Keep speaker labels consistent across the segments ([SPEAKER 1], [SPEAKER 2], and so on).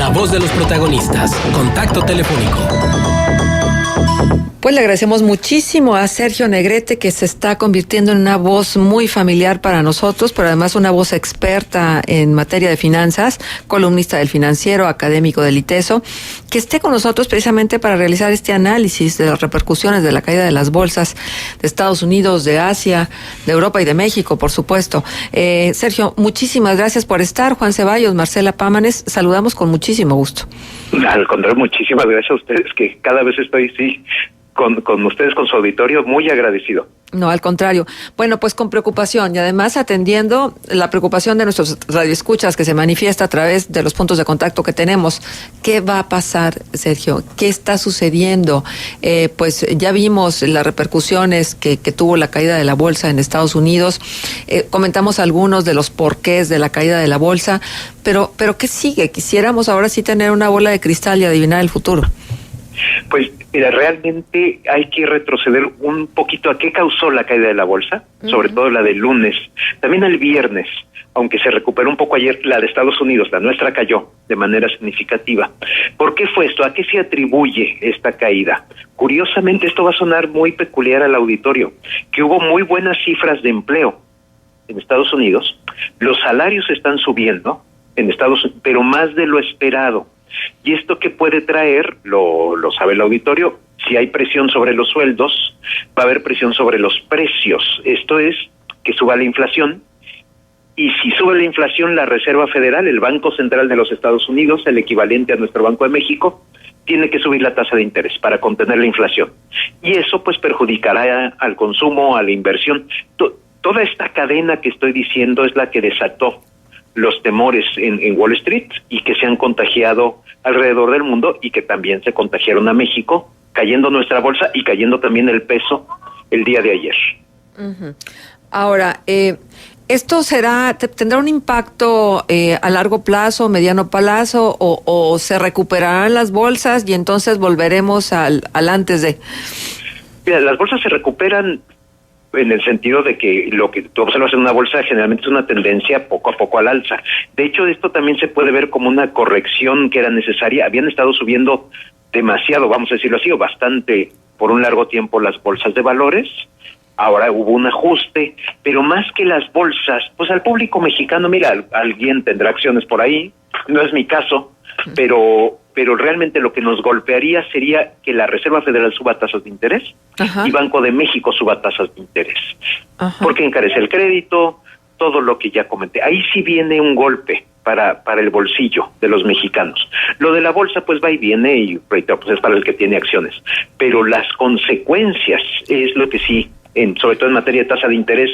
[SPEAKER 1] la voz de los protagonistas. Contacto telefónico.
[SPEAKER 2] Pues le agradecemos muchísimo a Sergio Negrete, que se está convirtiendo en una voz muy familiar para nosotros, pero además una voz experta en materia de finanzas, columnista del Financiero, académico del ITESO, que esté con nosotros precisamente para realizar este análisis de las repercusiones de la caída de las bolsas de Estados Unidos, de Asia, de Europa y de México, por supuesto. Sergio, muchísimas gracias por estar. Juan Ceballos, Marcela Pámanes, saludamos con muchísimo gusto.
[SPEAKER 3] Al contrario, muchísimas gracias a ustedes, que cada vez estoy, con ustedes, con su auditorio, muy agradecido.
[SPEAKER 2] No, al contrario. Bueno, pues con preocupación y además atendiendo la preocupación de nuestros radioescuchas que se manifiesta a través de los puntos de contacto que tenemos. ¿Qué va a pasar, Sergio? ¿Qué está sucediendo? Pues ya vimos las repercusiones que tuvo la caída de la bolsa en Estados Unidos. Comentamos algunos de los porqués de la caída de la bolsa, pero ¿qué sigue? Quisiéramos ahora sí tener una bola de cristal y adivinar el futuro.
[SPEAKER 3] Pues mira, realmente hay que retroceder un poquito a qué causó la caída de la bolsa, sobre todo la del lunes, también el viernes, aunque se recuperó un poco ayer, la de Estados Unidos, la nuestra cayó de manera significativa. ¿Por qué fue esto? ¿A qué se atribuye esta caída? Curiosamente, esto va a sonar muy peculiar al auditorio, que hubo muy buenas cifras de empleo en Estados Unidos, los salarios están subiendo en Estados Unidos, pero más de lo esperado. ¿Y esto qué puede traer? Lo sabe el auditorio. Si hay presión sobre los sueldos, va a haber presión sobre los precios. Esto es que suba la inflación. Y si sube la inflación, la Reserva Federal, el Banco Central de los Estados Unidos, el equivalente a nuestro Banco de México, tiene que subir la tasa de interés para contener la inflación. Y eso pues perjudicará al consumo, a la inversión. Toda esta cadena que estoy diciendo es la que desató los temores en Wall Street y que se han contagiado alrededor del mundo y que también se contagiaron a México, cayendo nuestra bolsa y cayendo también el peso el día de ayer.
[SPEAKER 2] Uh-huh. Ahora, ¿esto tendrá un impacto a largo plazo, mediano plazo, o se recuperarán las bolsas y entonces volveremos al antes de?
[SPEAKER 3] Mira, las bolsas se recuperan en el sentido de que lo que tú observas en una bolsa generalmente es una tendencia poco a poco al alza. De hecho, esto también se puede ver como una corrección que era necesaria. Habían estado subiendo demasiado, vamos a decirlo así, o bastante por un largo tiempo las bolsas de valores. Ahora hubo un ajuste, pero más que las bolsas, pues al público mexicano, mira, alguien tendrá acciones por ahí, no es mi caso, pero realmente lo que nos golpearía sería que la Reserva Federal suba tasas de interés. Ajá. Y Banco de México suba tasas de interés. Ajá. Porque encarece el crédito, todo lo que ya comenté. Ahí sí viene un golpe para el bolsillo de los mexicanos. Lo de la bolsa pues va y viene y pues es para el que tiene acciones. Pero las consecuencias es lo que sí, sobre todo en materia de tasa de interés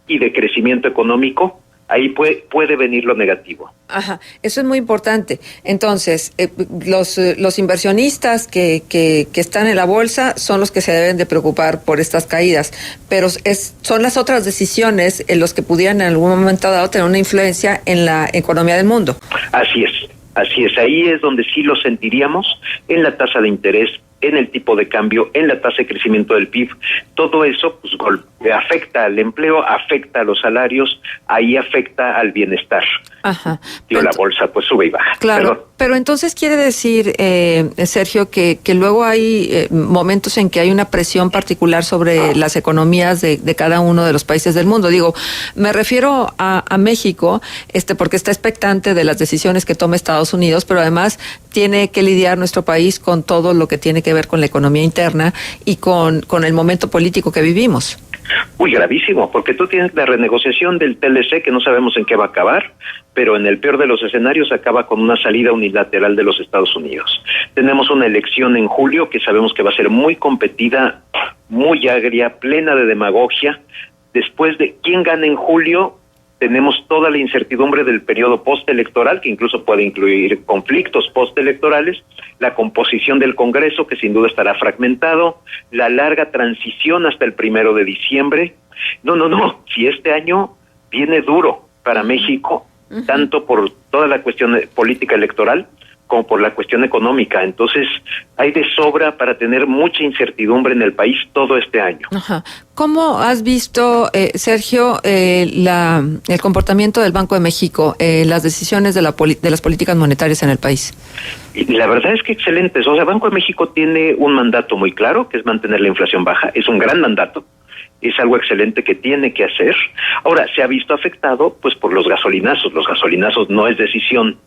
[SPEAKER 3] y de crecimiento económico, ahí puede venir lo negativo.
[SPEAKER 2] Ajá, eso es muy importante. Entonces, los inversionistas que están en la bolsa son los que se deben de preocupar por estas caídas, pero son las otras decisiones en los que pudieran en algún momento dado tener una influencia en la economía del mundo. Así es.
[SPEAKER 3] Ahí es donde sí lo sentiríamos, en la tasa de interés, en el tipo de cambio, en la tasa de crecimiento del PIB. Todo eso pues afecta al empleo, afecta a los salarios, ahí afecta al bienestar. Ajá. La bolsa pues sube y baja.
[SPEAKER 2] Claro, pero entonces quiere decir, Sergio, que luego hay momentos en que hay una presión particular sobre las economías de cada uno de los países del mundo. Digo, me refiero a México, porque está expectante de las decisiones que tome Estados Unidos, pero además tiene que lidiar nuestro país con todo lo que tiene que ver con la economía interna y con el momento político que vivimos.
[SPEAKER 3] Uy, gravísimo, porque tú tienes la renegociación del TLC que no sabemos en qué va a acabar, pero en el peor de los escenarios acaba con una salida unilateral de los Estados Unidos. Tenemos una elección en julio que sabemos que va a ser muy competida, muy agria, plena de demagogia. Después de quién gana en julio, tenemos toda la incertidumbre del periodo postelectoral, que incluso puede incluir conflictos postelectorales, la composición del Congreso, que sin duda estará fragmentado, la larga transición hasta el 1 de diciembre. No, si este año viene duro para México, tanto por toda la cuestión política electoral, como por la cuestión económica. Entonces, hay de sobra para tener mucha incertidumbre en el país todo este año.
[SPEAKER 2] Ajá. ¿Cómo has visto, Sergio, el comportamiento del Banco de México, las decisiones de las políticas monetarias en el país?
[SPEAKER 3] Y la verdad es que excelentes. O sea, Banco de México tiene un mandato muy claro, que es mantener la inflación baja. Es un gran mandato. Es algo excelente que tiene que hacer. Ahora, se ha visto afectado pues por los gasolinazos. Los gasolinazos no es decisión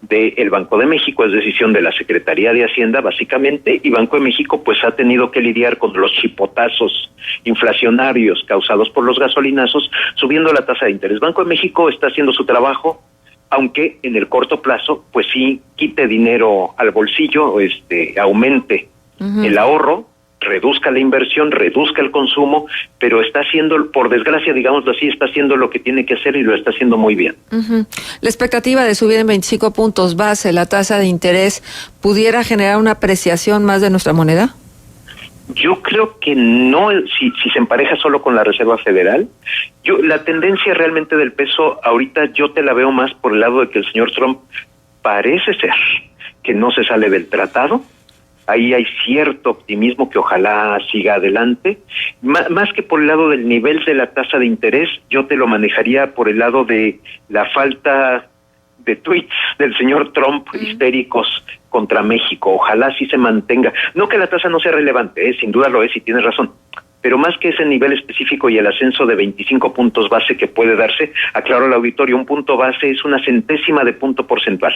[SPEAKER 3] del Banco de México, es decisión de la Secretaría de Hacienda básicamente, y Banco de México pues ha tenido que lidiar con los chipotazos inflacionarios causados por los gasolinazos, subiendo la tasa de interés. Banco de México está haciendo su trabajo, aunque en el corto plazo pues sí quite dinero al bolsillo, aumente el ahorro, reduzca la inversión, reduzca el consumo, pero está haciendo, por desgracia, digámoslo así, está haciendo lo que tiene que hacer y lo está haciendo muy bien.
[SPEAKER 2] La expectativa de subir en 25 puntos base la tasa de interés, ¿pudiera generar una apreciación más de nuestra moneda?
[SPEAKER 3] Yo creo que no, si se empareja solo con la Reserva Federal. La tendencia realmente del peso, ahorita yo te la veo más por el lado de que el señor Trump parece ser que no se sale del tratado. Ahí hay cierto optimismo que ojalá siga adelante. Más que por el lado del nivel de la tasa de interés, yo te lo manejaría por el lado de la falta de tweets del señor Trump histéricos contra México. Ojalá sí se mantenga. No que la tasa no sea relevante, sin duda lo es y tienes razón. Pero más que ese nivel específico y el ascenso de 25 puntos base que puede darse, aclaro al auditorio, un punto base es una centésima de punto porcentual.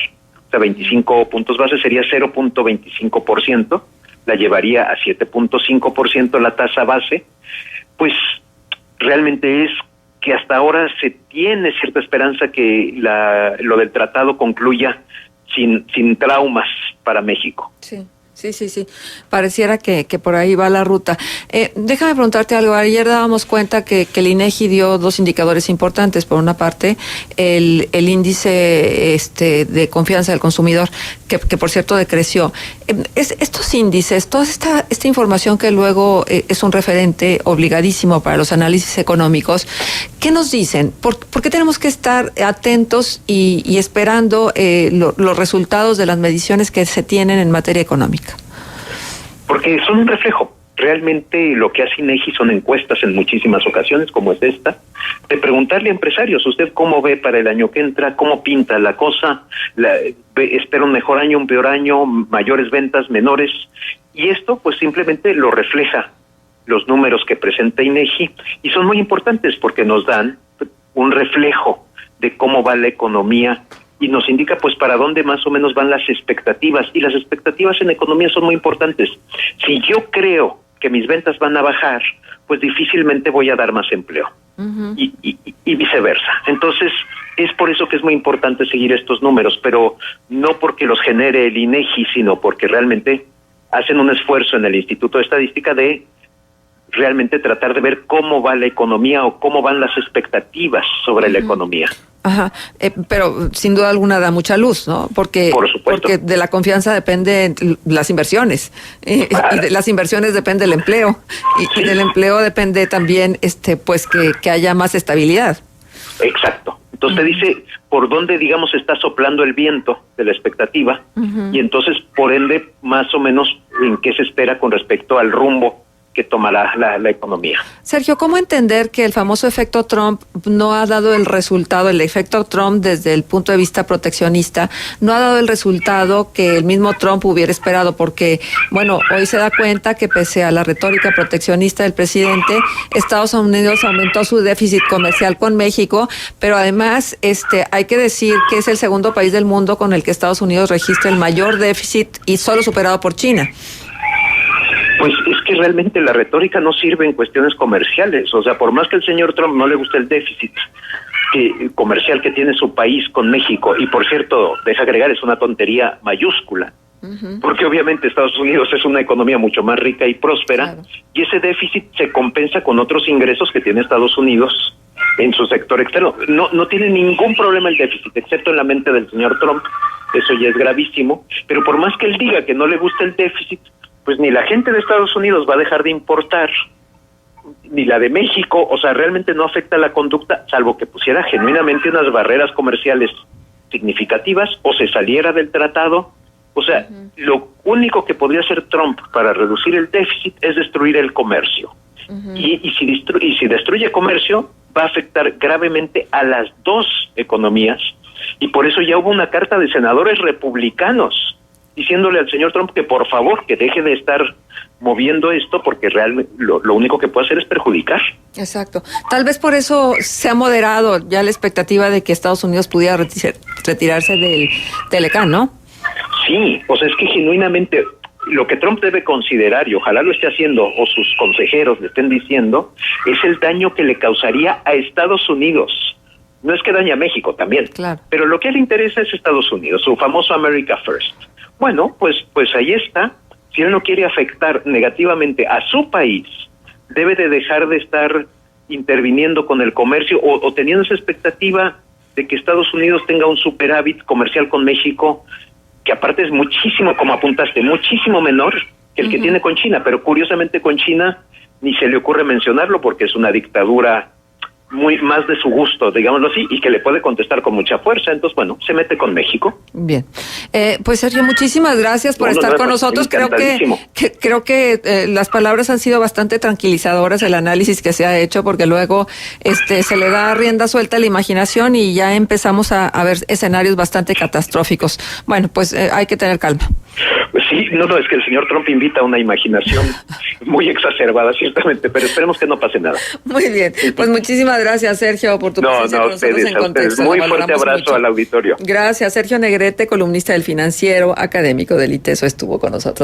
[SPEAKER 3] 25 puntos base sería 0.25%, la llevaría a 7.5% la tasa base, pues realmente es que hasta ahora se tiene cierta esperanza que lo del tratado concluya sin traumas para México.
[SPEAKER 2] Sí. Sí. Pareciera que por ahí va la ruta. Déjame preguntarte algo. Ayer dábamos cuenta que el INEGI dio dos indicadores importantes. Por una parte, el índice de confianza del consumidor, que por cierto decreció. Estos índices, toda esta información que luego es un referente obligadísimo para los análisis económicos, ¿qué nos dicen? ¿Por qué tenemos que estar atentos y esperando los resultados de las mediciones que se tienen en materia económica?
[SPEAKER 3] Porque son un reflejo. Realmente lo que hace INEGI son encuestas en muchísimas ocasiones, como es esta, de preguntarle a empresarios, ¿usted cómo ve para el año que entra? ¿Cómo pinta la cosa? ¿Espera un mejor año, un peor año, mayores ventas, menores? Y esto pues simplemente lo refleja los números que presenta INEGI, y son muy importantes porque nos dan un reflejo de cómo va la economía y nos indica pues para dónde más o menos van las expectativas, y las expectativas en economía son muy importantes. Si yo creo que mis ventas van a bajar, pues difícilmente voy a dar más empleo, y viceversa. Entonces, es por eso que es muy importante seguir estos números, pero no porque los genere el INEGI, sino porque realmente hacen un esfuerzo en el Instituto de Estadística de realmente tratar de ver cómo va la economía o cómo van las expectativas sobre la economía.
[SPEAKER 2] Ajá, pero sin duda alguna da mucha luz, ¿no? Porque de la confianza dependen las inversiones, y de las inversiones depende el empleo, y del empleo depende también pues que haya más estabilidad.
[SPEAKER 3] Exacto. Entonces te dice por dónde, digamos, está soplando el viento de la expectativa, y entonces, por ende, más o menos en qué se espera con respecto al rumbo que tomará la economía.
[SPEAKER 2] Sergio, ¿cómo entender que el famoso efecto Trump no ha dado el resultado, el efecto Trump desde el punto de vista proteccionista, no ha dado el resultado que el mismo Trump hubiera esperado? Porque, bueno, hoy se da cuenta que pese a la retórica proteccionista del presidente, Estados Unidos aumentó su déficit comercial con México, pero además hay que decir que es el segundo país del mundo con el que Estados Unidos registra el mayor déficit y solo superado por China.
[SPEAKER 3] Pues es que realmente la retórica no sirve en cuestiones comerciales. O sea, por más que al señor Trump no le guste el déficit comercial que tiene su país con México, y por cierto, deja agregar, es una tontería mayúscula, porque obviamente Estados Unidos es una economía mucho más rica y próspera, claro, y ese déficit se compensa con otros ingresos que tiene Estados Unidos en su sector externo. No tiene ningún problema el déficit, excepto en la mente del señor Trump. Eso ya es gravísimo, pero por más que él diga que no le gusta el déficit, pues ni la gente de Estados Unidos va a dejar de importar, ni la de México. O sea, realmente no afecta la conducta, salvo que pusiera genuinamente unas barreras comerciales significativas o se saliera del tratado, O sea, lo único que podría hacer Trump para reducir el déficit es destruir el comercio. Y si destruye comercio, va a afectar gravemente a las dos economías. Y por eso ya hubo una carta de senadores republicanos diciéndole al señor Trump que por favor, que deje de estar moviendo esto, porque realmente lo único que puede hacer es perjudicar.
[SPEAKER 2] Exacto. Tal vez por eso se ha moderado ya la expectativa de que Estados Unidos pudiera retirarse del Telecán, ¿no?
[SPEAKER 3] Sí, o sea, es que genuinamente lo que Trump debe considerar, y ojalá lo esté haciendo, o sus consejeros le estén diciendo, es el daño que le causaría a Estados Unidos. No es que dañe a México también,
[SPEAKER 2] claro,
[SPEAKER 3] pero lo que le interesa es Estados Unidos, su famoso America First. Bueno, pues ahí está. Si él no quiere afectar negativamente a su país, debe de dejar de estar interviniendo con el comercio o teniendo esa expectativa de que Estados Unidos tenga un superávit comercial con México, que aparte es muchísimo, como apuntaste, muchísimo menor que el que tiene con China, pero curiosamente con China ni se le ocurre mencionarlo porque es una dictadura muy más de su gusto, digámoslo así, y que le puede contestar con mucha fuerza. Entonces, bueno, se mete con México.
[SPEAKER 2] Bien. Pues Sergio, muchísimas gracias por estar con nosotros. Creo que las palabras han sido bastante tranquilizadoras, el análisis que se ha hecho, porque luego se le da rienda suelta a la imaginación y ya empezamos a ver escenarios bastante catastróficos. Bueno, pues hay que tener calma.
[SPEAKER 3] Pues sí, no, es que el señor Trump invita a una imaginación muy exacerbada, ciertamente, pero esperemos que no pase nada.
[SPEAKER 2] Muy bien, pues muchísimas gracias, Sergio, por tu presencia con nosotros en Contexto.
[SPEAKER 3] Muy fuerte abrazo al auditorio.
[SPEAKER 2] Gracias, Sergio Negrete, columnista del Financiero, académico del ITESO, estuvo con nosotros.